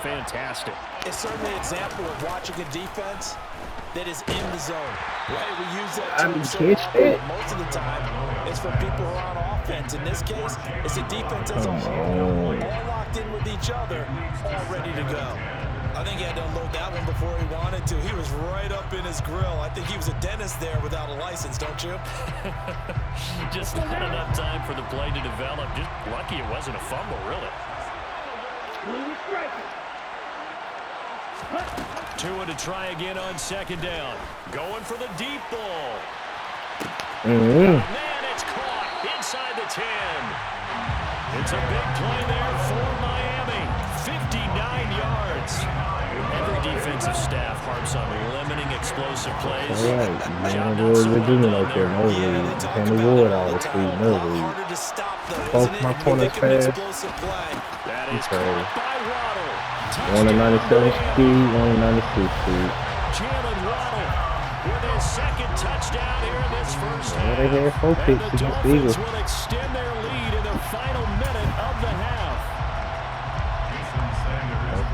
Fantastic. It's certainly an example of watching a defense that is in the zone. Right? We use that term so often, but most of the time it's for people who are on offense. In this case, it's a defense as a whole, all locked in with each other, all ready to go. I think he had to unload that one before he wanted to. He was right up in his grill. I think he was a dentist there without a license, don't you? Just not enough time for the play to develop. Just lucky it wasn't a fumble, really. Tua to try again on second down. Going for the deep ball. Man, it's caught inside the 10. It's a big play there for Miami. 59 yards. Every defensive staff harps on limiting explosive plays. All right, man, we're doing like that. No lead. Can't avoid all the speed. No lead. Both my corners fast. That is caught by Waddle. 197 speed, 196 speed. Jalen Waddle with his second touchdown here in this first half. They had 4 picks And the against the Eagles. Dolphins will extend their lead in the final minute of the half.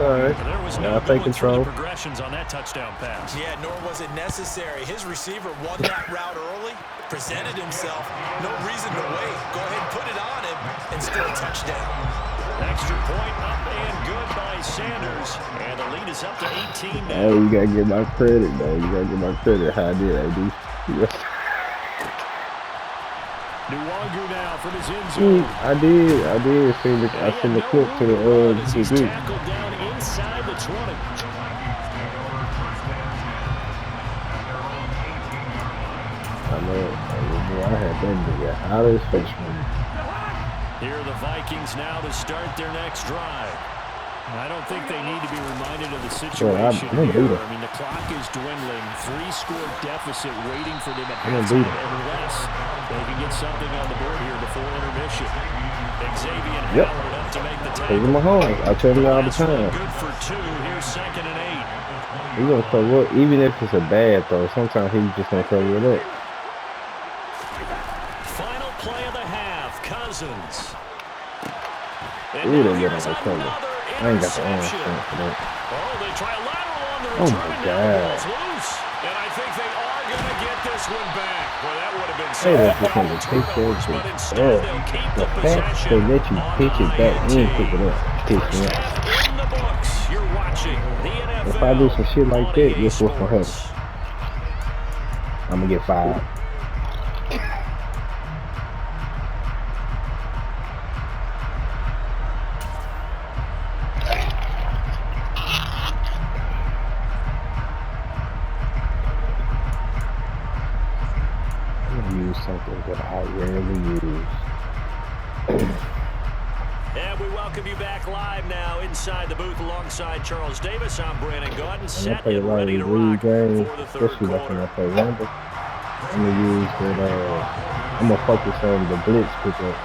All right. There was Now no take going through control. the progressions on that touchdown pass. Yeah, nor was it necessary. His receiver won that route early, presented himself. No reason to wait. Go ahead and put it on him and score a touchdown. Extra point up and good by Sanders. And the lead is up to 18 now. Hey, you gotta give my credit, though. You gotta give my credit. How I did, AD. Nwangu now from his end zone. I did. I seen the clip to the He's group. tackled down inside the 20. I know. I had that nigga out of his freshman. Here are the Vikings now to start their next drive. I don't think they need to be reminded of the situation here. I mean, the clock is dwindling. 3-score deficit waiting for them at halftime unless they can get something on the board here before intermission. Xavier Howard up to make the tackle. Over my home. I tell you all the time. Good for 2. Here's 2nd and 8. He's gonna cover up, even if it's a bad throw. Sometimes he's just gonna cover it up. Final play of the half. Cousins. Ooh, they get on the cover. I ain't got the arm strength for that. Oh, they try a lateral on the Oh return, my and now God. the ball's loose. And I think they are going to get this one back. Well, that would have been Hey, that's just several gonna take turnovers, care but of instead it. they'll keep The the fact they possession let you on pitch it back and INT. pick it up. Pick me up. Half in the books. You're watching the NFL. If I do some shit like that, on guess what's gonna Sports. happen? I'm gonna get fired. Use something that I rarely use. And we welcome you back live now inside the booth alongside Charles Davis. I'm Brandon Gordon, I'm set gonna play a and lot ready to of rock games, for the third especially like when I quarter. play Rumble. I'm gonna use that. I'm gonna focus on the blitz pickup.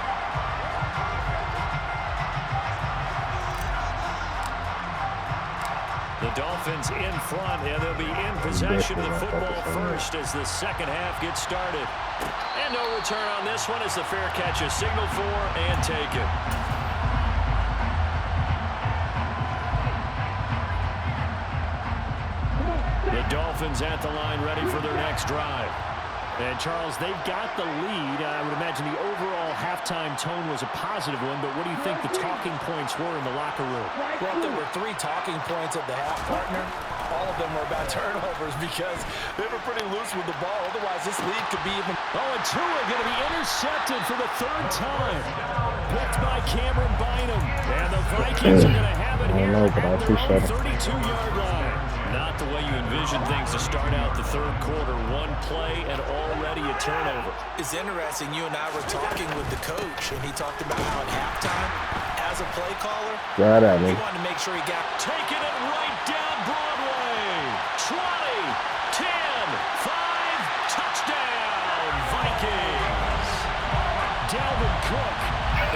The Dolphins in front, and they'll be in possession of the football first as the second half gets started. And no return on this one as the fair catch is signaled for and taken. The Dolphins at the line ready for their next drive. And, Charles, they've got the lead. I would imagine the overall halftime tone was a positive one, but what do you think the talking points were in the locker room? Well, there were 3 talking points at the half, partner. All of them were about turnovers because they were pretty loose with the ball. Otherwise, this lead could be even... Oh, and Tua going to be intercepted for the 3rd time. Picked by Cameron Bynum. And the Vikings are going to have it here at their own 32-yard line. Not the way you envision things to start out the third quarter. One play and already a turnover. It's interesting. You and I were talking with the coach, and he talked about how at halftime, as a play caller, he wanted to make sure he got... Taking it right down Broadway. 20, 10, 5, touchdown, Vikings. Dalvin Cook,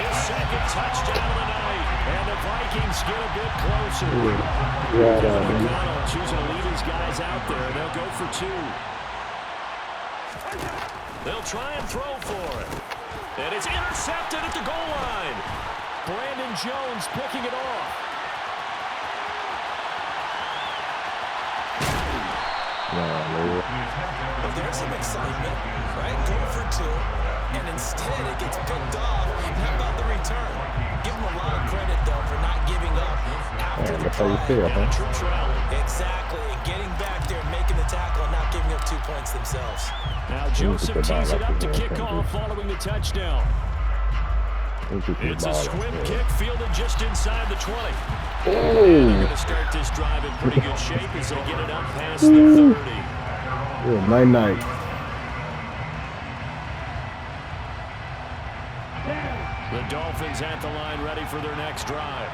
his 2nd touchdown of the night. And the Vikings get a bit closer. McConnell choosing to lead his guys out there. They'll go for 2. They'll try and throw for it. And it's intercepted at the goal line. Brandon Jones picking it off. But there's some excitement, right? Go for 2, and instead it gets picked off. How about the return? Give him a lot of credit, though, for not giving up after the play. Exactly. Getting back there, making the tackle, and not giving up 2 points themselves. Now Joseph tees it up to kick off following the touchdown. It's a swim kick fielded just inside the 20. And they're going to start this drive in pretty good shape as they get it up past the 30. Yeah, night. The Dolphins at the line ready for their next drive.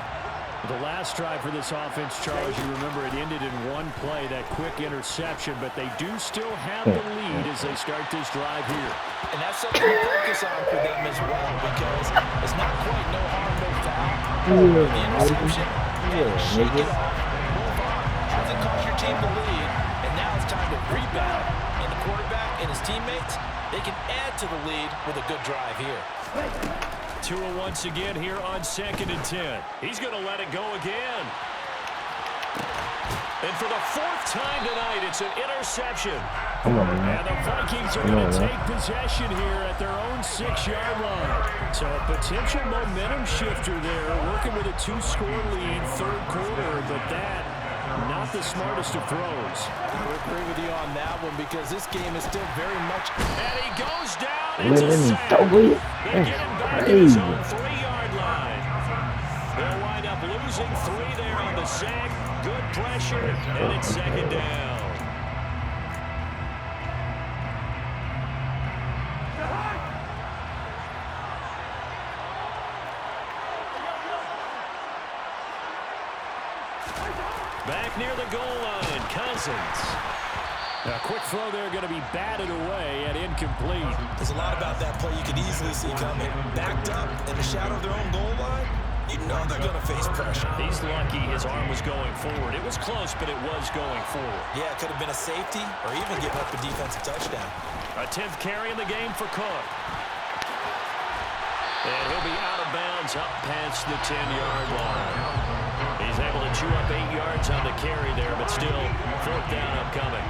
The last drive for this offense, Charles, you remember it ended in one play, that quick interception, but they do still have the lead as they start this drive here. And that's something to focus on for them as well, because it's not quite no harm, no foul. The interception, shake it off, move on. Hasn't cost your team the lead, and now it's time to rebound. And the quarterback and his teammates, they can add to the lead with a good drive here. Tua once again here on 2nd and 10. He's going to let it go again. And for the 4th time tonight, it's an interception. Come on, man. And the Vikings are going to take possession here at their own 6-yard line. So a potential momentum shifter there, working with a 2-score lead, 3rd quarter, but that, not the smartest of throws. I agree with you on that one because this game is still very much... And he goes down. It's a sack. They get him back in his own 3-yard line. They'll wind up losing 3 there on the sack. Good pressure, and it's 2nd down. Back near the goal line, Cousins. A quick throw there going to be batted away and incomplete. There's a lot about that play you could easily see coming. Backed up in the shadow of their own goal line, you know they're going to face pressure. He's lucky his arm was going forward. It was close, but it was going forward. Yeah, it could have been a safety or even give up a defensive touchdown. A 10th carry in the game for Cook. And he'll be out of bounds up past the 10-yard line. He's able to chew up 8 yards on the carry there, but still 4th down upcoming.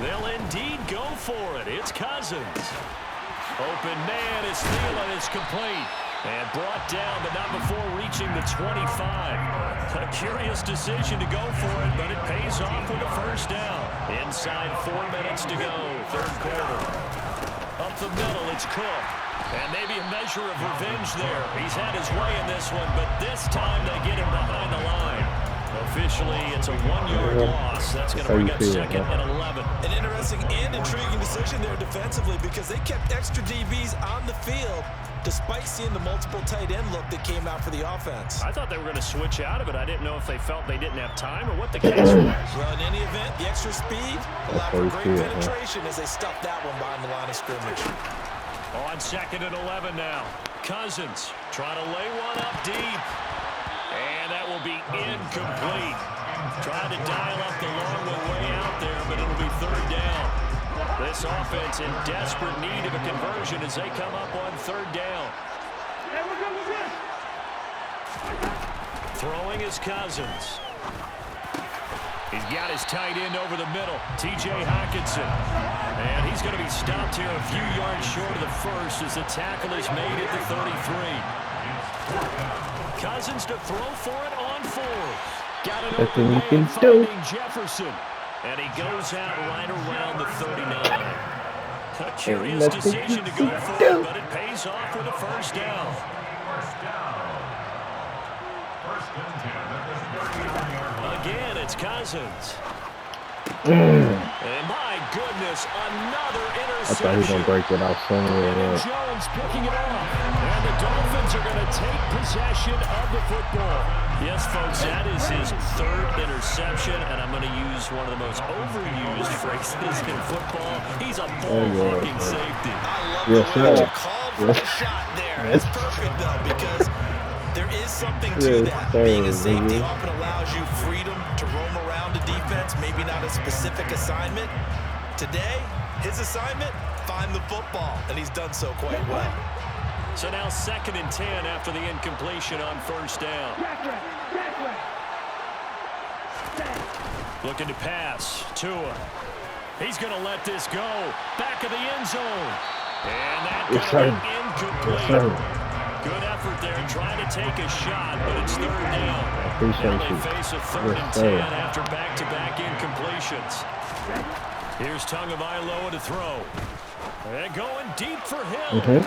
They'll indeed go for it. It's Cousins. Open man is Thielen. It's complete. And brought down, but not before reaching the 25. A curious decision to go for it, but it pays off with a 1st down. Inside 4 minutes to go, 3rd quarter. Up the middle, it's Cook. And maybe a measure of revenge there. He's had his way in this one, but this time they get him behind the line. Officially, it's a 1-yard loss. That's going to bring up 2nd and 11. An interesting and intriguing decision there defensively because they kept extra DBs on the field despite seeing the multiple tight end look that came out for the offense. I thought they were going to switch out of it. I didn't know if they felt they didn't have time or what the case was. Well, in any event, the extra speed allowed for great penetration as they stuffed that one behind the line of scrimmage. On 2nd and 11 now. Cousins trying to lay one up deep. And that will be incomplete. Trying to dial up the long one way out there, but it'll be 3rd down. This offense in desperate need of a conversion as they come up on 3rd down. Throwing is Cousins. He's got his tight end over the middle, T.J. Hockenson. And he's going to be stopped here a few yards short of the 1st as the tackle is made at the 33. Cousins to throw for it on 4th. Got it open man finding Jefferson. And he goes out right around the 39. A curious decision to go for it, but it pays off with a 1st down. Again, it's Cousins. And my goodness, another interception. I thought he was going to break it out somewhere. Jones picking it off. And the Dolphins are going to take possession of the football. Yes, folks, that is his 3rd interception, and I'm going to use one of the most overused phrases in football. He's a ball-hawking safety. I love the way that you called for the shot there. It's perfect, though, because there is something to that. Being a safety often allows you freedom to roam around the defense, maybe not a specific assignment. Today, his assignment, find the football, and he's done so quite well. So now 2nd and 10 after the incompletion on 1st down. Looking to pass. Tua. He's going to let this go. Back of the end zone. And that got incomplete. Good effort there, trying to take a shot, but it's 3rd down. Now they face a 3rd and 10 after back-to-back incompletions. Here's Tagovailoa to throw. And going deep for him.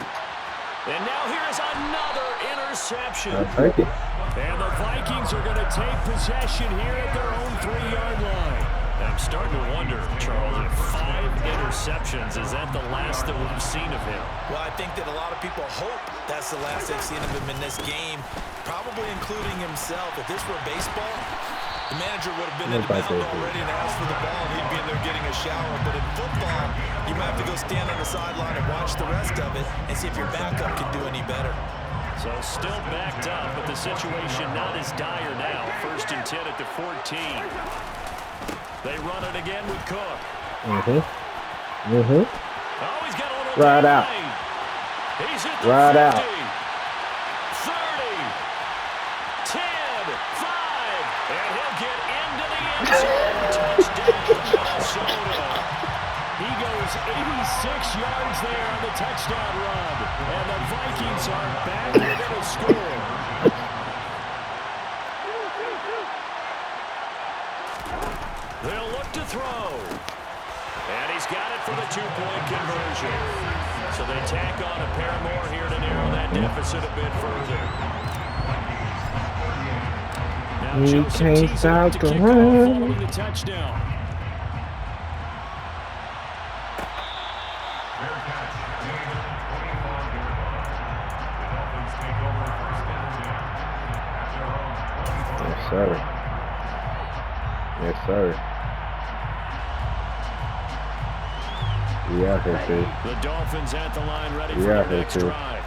And now here's another interception. And the Vikings are going to take possession here at their own 3-yard line. I'm starting to wonder, Charles, if 5 interceptions, is that the last that we've seen of him? Well, I think that a lot of people hope that's the last they've seen of him in this game, probably including himself. If this were baseball, the manager would have been in the mound already and asked for the ball, and he'd be in there getting a shower. But in football, you might have to go stand on the sideline and watch the rest of it and see if your backup can do any better. So still backed up, but the situation not as dire now. 1st and 10 at the 14. They run it again with Cook. Oh, he's got a little right out. He's at the right 50, out. 30, 10, 5, and he'll get into the end zone. Touchdown, Minnesota. He goes 86 yards there on the touchdown run, and the Vikings are back within a score. They'll look to throw. And he's got it for the 2-point conversion. So they tack on a pair more here to narrow that deficit a bit further. Now Joseph tees it up to kick off following the touchdown. Yes, sir. Yes, sir. Yeah, the Dolphins at the line ready for their next drive.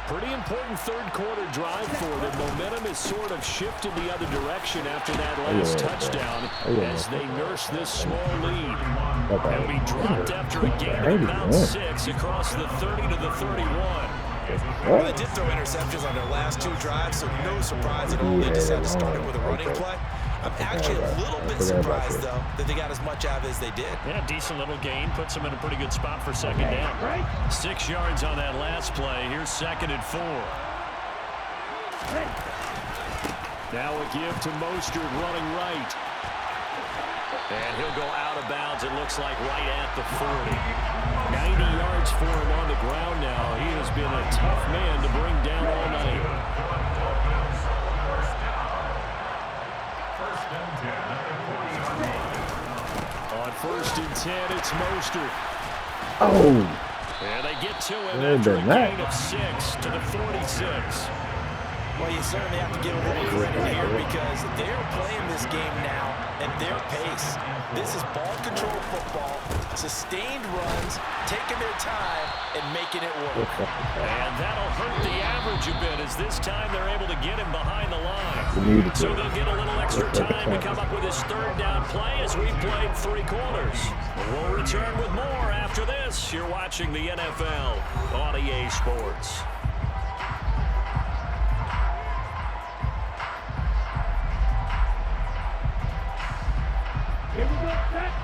Pretty important third-quarter drive for them. Momentum is sort of shifted the other direction after that last touchdown as they nurse this small lead. They'll be dropped after a gain of about 6 across the 30 to the 31. Well, they did throw interceptions on their last 2 drives, so no surprise at all. They just had to start it with a running play. I'm actually a little bit surprised, though, that they got as much out of it as they did. Yeah, decent little gain. Puts them in a pretty good spot for 2nd down. 6 yards on that last play. Here's 2nd and 4. Now a give to Mostert running right. And he'll go out of bounds, it looks like, right at the 40. 90 yards for him on the ground now. He has been a tough man to bring down all night. On 1st and 10, it's Mostert. Oh. And they get to him after a gain of 6 to the 46. Well, you certainly have to give a little credit here because they're playing this game now at their pace. This is ball control football, sustained runs, taking their time, and making it work. And that'll hurt the average a bit as this time they're able to get him behind the line. So they'll get a little extra time to come up with his 3rd down play as we played 3 quarters. We'll return with more after this. You're watching the NFL on EA Sports.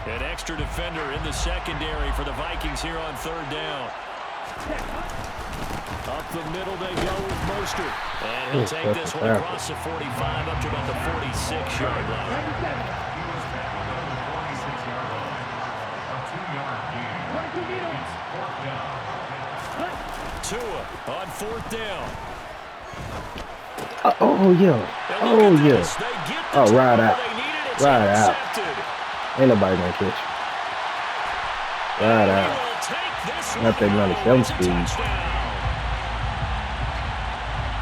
An extra defender in the secondary for the Vikings here on 3rd down. Up the middle they go with Mostert. And he'll take this one across the 45 up to about the 46-yard line. Tua on 4th down. Oh, yeah. Oh, yeah. Oh, right out. Right out. Ain't nobody gonna catch. Right out. Not that money. Them speed.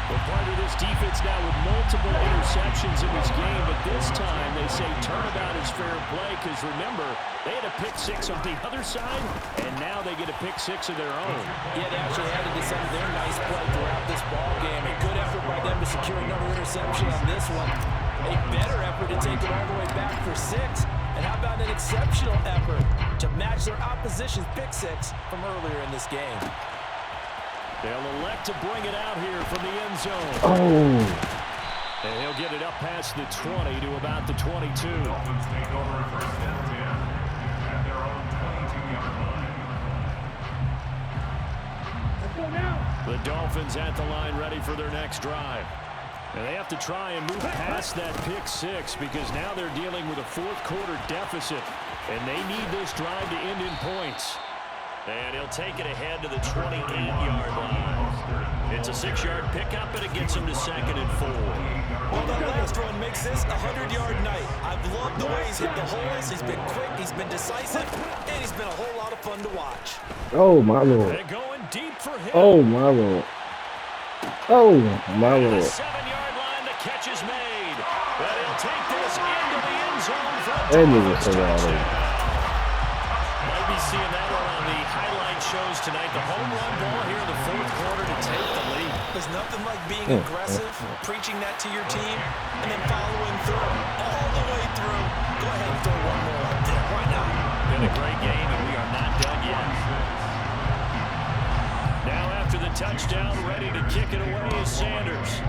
We're part of this defense now with multiple interceptions in this game, but this time they say turnabout is fair play because remember, they had a pick 6 on the other side, and now they get a pick 6 of their own. Yeah, they actually added to some of their nice play throughout this ball game. A good effort by them to secure another interception on this one. A better effort to take it all the way back for 6. And how about an exceptional effort to match their opposition's pick 6 from earlier in this game? They'll elect to bring it out here from the end zone. Oh. And he'll get it up past the 20 to about the 22. The Dolphins at the line ready for their next drive. And they have to try and move past that pick six because now they're dealing with a fourth-quarter deficit. And they need this drive to end in points. And he'll take it ahead to the 28-yard line. It's a 6-yard pickup, and it gets him to 2nd and 4. Well, that last run makes this a 100-yard night. I've loved the way he's hit the holes. He's been quick, he's been decisive, and he's been a whole lot of fun to watch. Oh, my Lord. They're going deep for him. Oh, my Lord. Oh, my Lord. The 7-yard line, the catch is made. But he'll take this into the end zone for a touchdown. Might be seeing that one on the highlight shows tonight. The home run ball here in the fourth quarter to take the lead. There's nothing like being aggressive, preaching that to your team, and then following through all the way through. Go ahead and throw one more up there. Why not? Been a great game, and we are not done yet. Now after the touchdown, ready to kick it away is Sanders.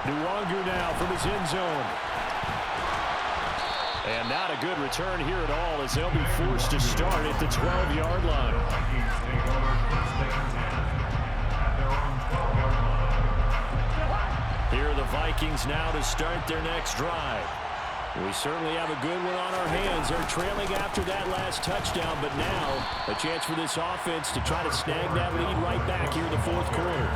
Nwangu now from his end zone. And not a good return here at all as they'll be forced to start at the 12-yard line. Here are the Vikings now to start their next drive. We certainly have a good one on our hands. They're trailing after that last touchdown, but now a chance for this offense to try to snag that lead right back here in the fourth quarter.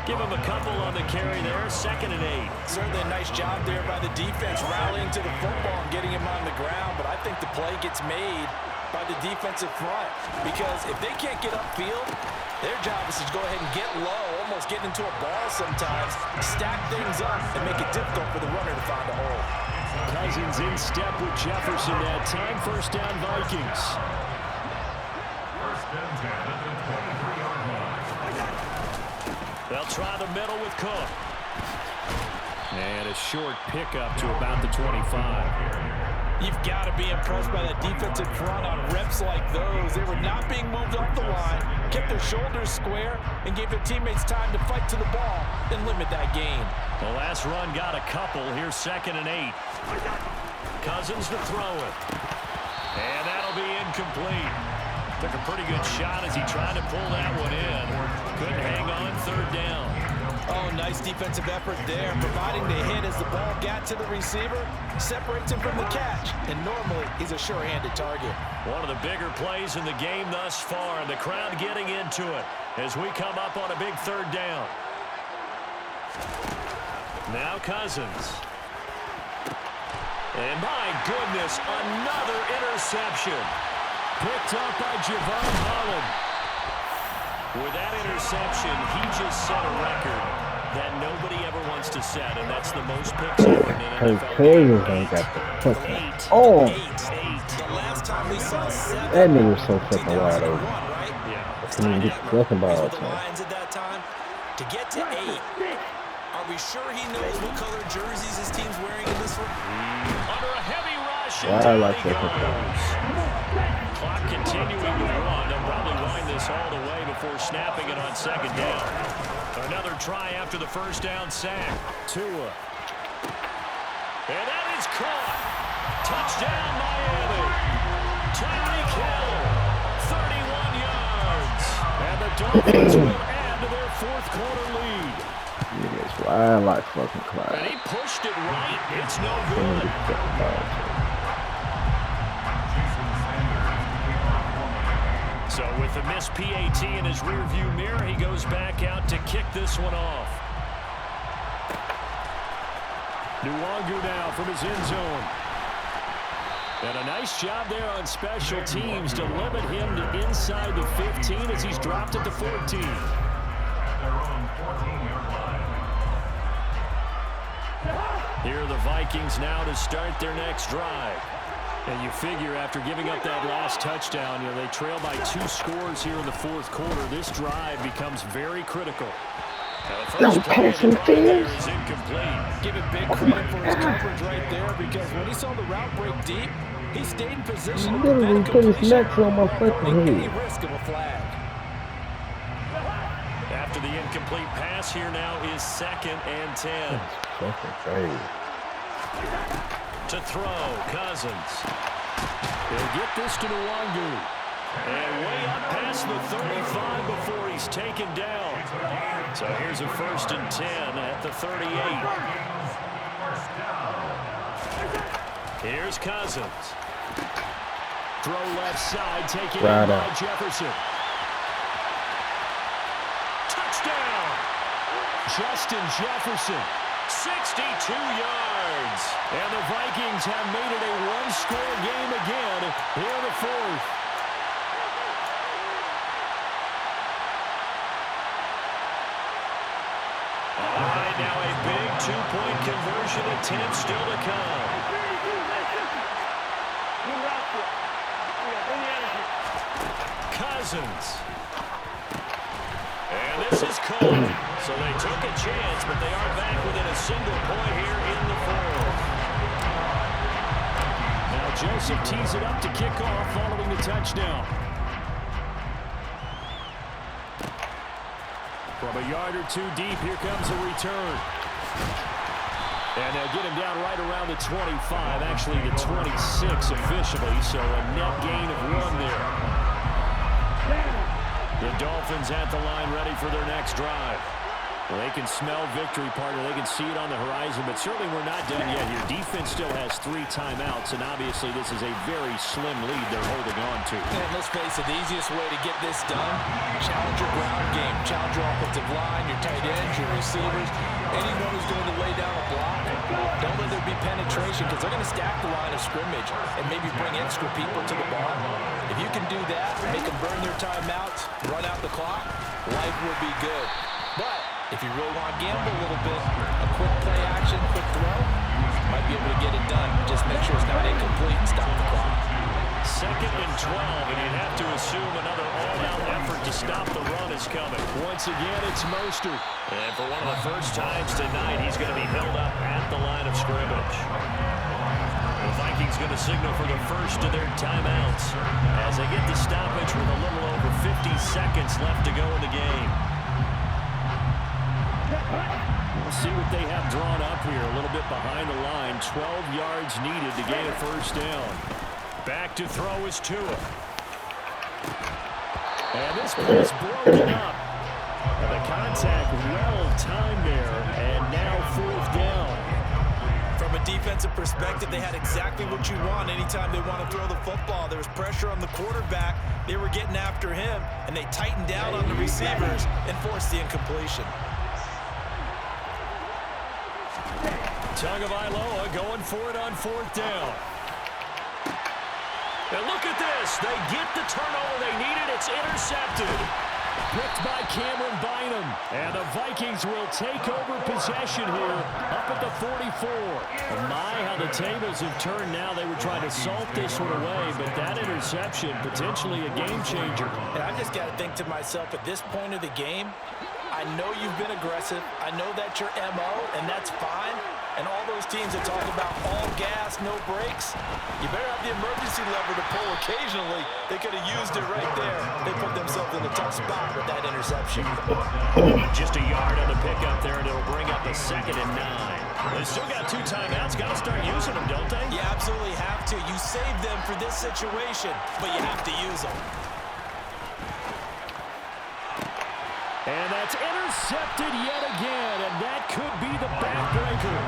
Give him a couple on the carry there, 2nd and 8. Certainly a nice job there by the defense rallying to the football and getting him on the ground, but I think the play gets made by the defensive front because if they can't get upfield, their job is to go ahead and get low, almost get into a ball sometimes, stack things up, and make it difficult for the runner to find a hole. Cousins in step with Jefferson that time. First down, Vikings. They'll try the middle with Cook. And a short pickup to about the 25. You've got to be impressed by that defensive front on reps like those. They were not being moved off the line, kept their shoulders square, and gave their teammates time to fight to the ball and limit that gain. The last run got a couple. Here's 2nd and 8. Cousins to throw it. And that'll be incomplete. Took a pretty good shot as he tried to pull that one in. Couldn't hang on, 3rd down. Oh, nice defensive effort there, providing the hit as the ball got to the receiver, separates him from the catch, and normally he's a sure-handed target. One of the bigger plays in the game thus far, and the crowd getting into it as we come up on a big 3rd down. Now Cousins. And my goodness, another interception. Picked up by Javon Holland. With that interception, he just set a record that nobody ever wants to set, and that's the most picks ever in an NFL game. Oh! The last time we saw 7. That nigga was so fucking wide open. Right? Yeah. I couldn't get nothing by With it. the Lions at that time, to get to 8. Are we sure he knows what color jerseys his team's wearing in this one? Under a heavy rush, I and like down he that. goes. Clock continuing to run. They'll probably wind this all the way before snapping it on 2nd down. Another try after the first down sack. Tua. And that is caught. Touchdown, Miami. Tyreek Hill, 31 yards. And the Dolphins will add to their fourth quarter lead. Niggas wild like fucking Clyde. And he pushed it right. It's no good. So with the missed PAT in his rearview mirror, he goes back out to kick this one off. Nwangu now from his end zone. And a nice job there on special teams to limit him to inside the 15 as he's dropped it to 14. Here are the Vikings now to start their next drive. And you figure after giving up that last touchdown, they trail by 2 scores here in the fourth quarter. This drive becomes very critical. No passing field. Give it big credit for his coverage right there because when he saw the route break deep, He stayed in position to Literally prevent a put his completion, necks on my fucking avoiding any head. risk of a flag. After the incomplete pass, here now is 2nd and 10. Fucking crazy. To throw, Cousins. He'll get this to Nwangu. And way up past the 35 before he's taken down. So here's a 1st and 10 at the 38. Here's Cousins. Throw left side, taken in by Jefferson. Touchdown! Justin Jefferson, 62 yards. And the Vikings have made it a one-score game again here in the 4th. All right, now a big two-point conversion attempt still to come. Cousins. And this is cold. So they took a chance, but they are back within a single point here in the 4th. Now Joseph tees it up to kick off following the touchdown. From a yard or two deep, here comes a return. And they'll get him down right around the 25, actually the 26 officially, so a net gain of 1 there. The Dolphins at the line ready for their next drive. Well, they can smell victory, partner. They can see it on the horizon, but certainly we're not done yet here. Defense still has 3 timeouts, and obviously this is a very slim lead they're holding on to. And let's face it, the easiest way to get this done, challenge your ground game, challenge your offensive line, your tight ends, your receivers, anyone who's going to lay down a block. Don't let there be penetration, because they're going to stack the line of scrimmage and maybe bring extra people to the bar. If you can do that, make them burn their timeouts, run out the clock, life will be good. But if you really want to gamble a little bit, a quick play action, quick throw, might be able to get it done. Just make sure it's not incomplete and stop the clock. 2nd and 12, and you'd have to assume another all-out effort to stop the run is coming. Once again, it's Mostert. And for one of the first times tonight, he's going to be held up at the line of scrimmage. The Vikings going to signal for the first of their timeouts as they get the stoppage with a little over 50 seconds left to go in the game. We'll see what they have drawn up here. A little bit behind the line. 12 yards needed to gain a 1st down. Back to throw is Tua. And this play is broken up. And the contact well timed there. And now 4th down. From a defensive perspective, they had exactly what you want anytime they want to throw the football. There was pressure on the quarterback. They were getting after him, and they tightened down on the receivers and forced the incompletion. Tagovailoa going for it on 4th down. And look at this. They get the turnover they needed. It's intercepted. Picked by Cameron Bynum. And the Vikings will take over possession here up at the 44. Oh my, how the tables have turned now. They were trying to salt this one away, but that interception, potentially a game changer. And I just got to think to myself, at this point of the game, I know you've been aggressive. I know that's your MO, and that's fine. And all those teams that talk about all gas, no brakes, you better have the emergency lever to pull occasionally. They could have used it right there. They put themselves in a tough spot with that interception. Just a yard on the pickup there, and it'll bring up a 2nd and 9. They still got 2 timeouts. Got to start using them, don't they? You absolutely have to. You save them for this situation, but you have to use them. And that's intercepted yet again, and that could be the backbreaker.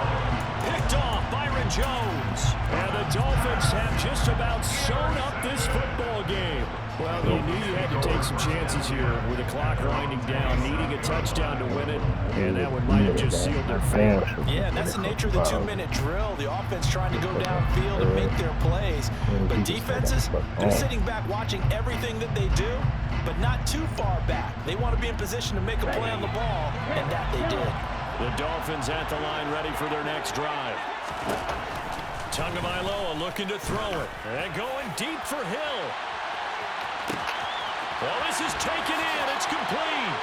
Picked off Byron Jones. And the Dolphins have just about sewn up this football game. Well, they knew you had to take some chances here with the clock winding down, needing a touchdown to win it, and that one might have just sealed their fate. Yeah, and that's the nature of the 2-minute drill. The offense trying to go downfield and make their plays. But defenses, they're sitting back watching everything that they do, but not too far back. They want to be in position to make a play on the ball, and that they did. The Dolphins at the line ready for their next drive. Tagovailoa looking to throw it. And going deep for Hill. Well, this is taken in. It's complete.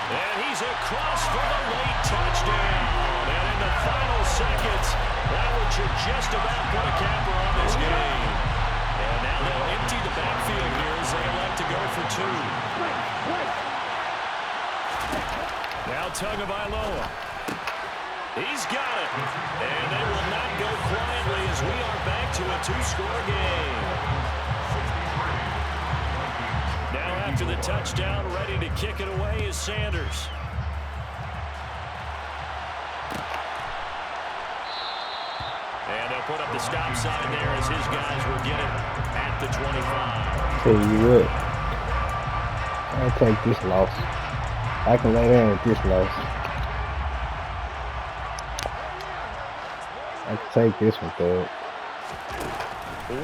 And he's across for the late touchdown. And in the final seconds, that would just about put a capper on this game. and they'll empty the backfield here as they elect to go for 2. Now Tagovailoa. He's got it. And they will not go quietly as we are back to a 2-score game. Now after the touchdown, ready to kick it away is Sanders. And they'll put up the stop sign there as his guys will get it at the 25. Tell you what, I'll take this loss. I can lay down with this loss. I can take this one, though.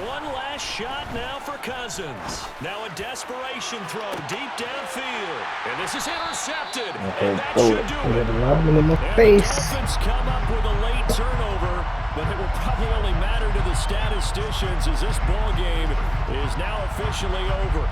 One last shot now for Cousins. Now a desperation throw deep downfield. And this is intercepted. And that should do it. In my And face. the Dolphins come up with a late turnover, but it will probably only matter to the statisticians as this ball game is now officially over.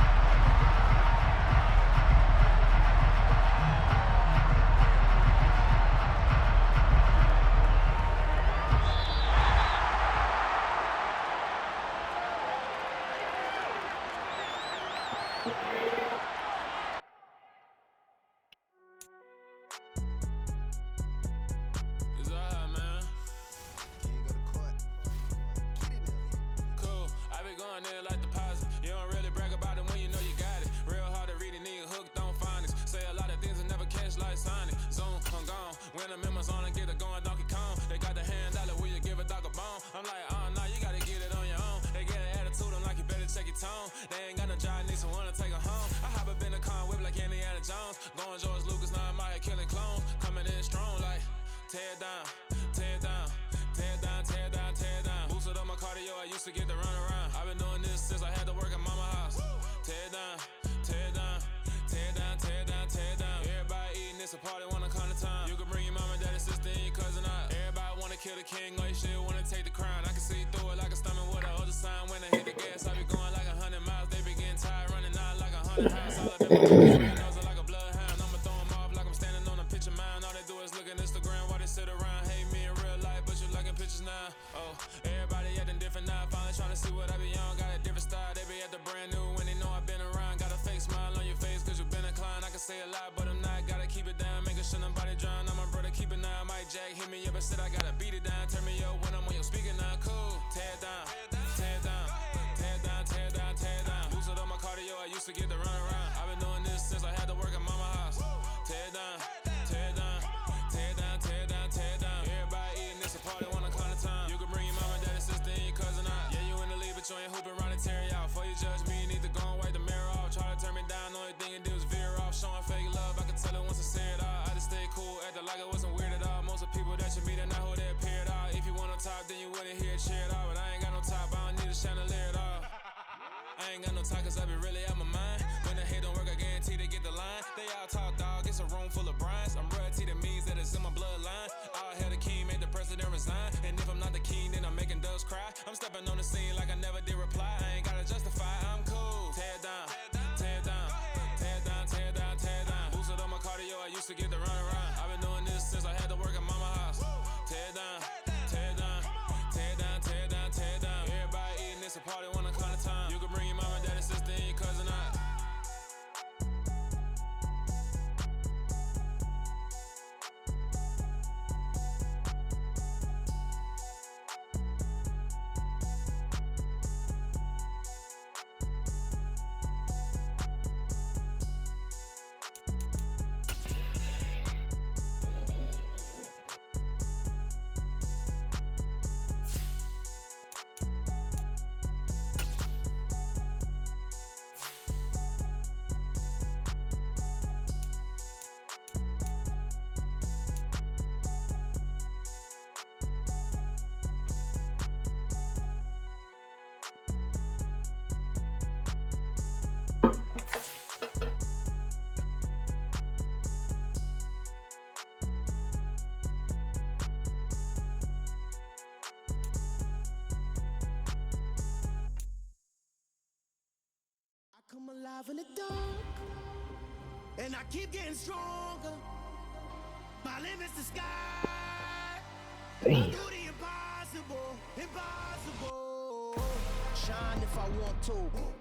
Come alive in the dark, and I keep getting stronger. My limit's the sky. Damn. I do the impossible, impossible. shine if I want to.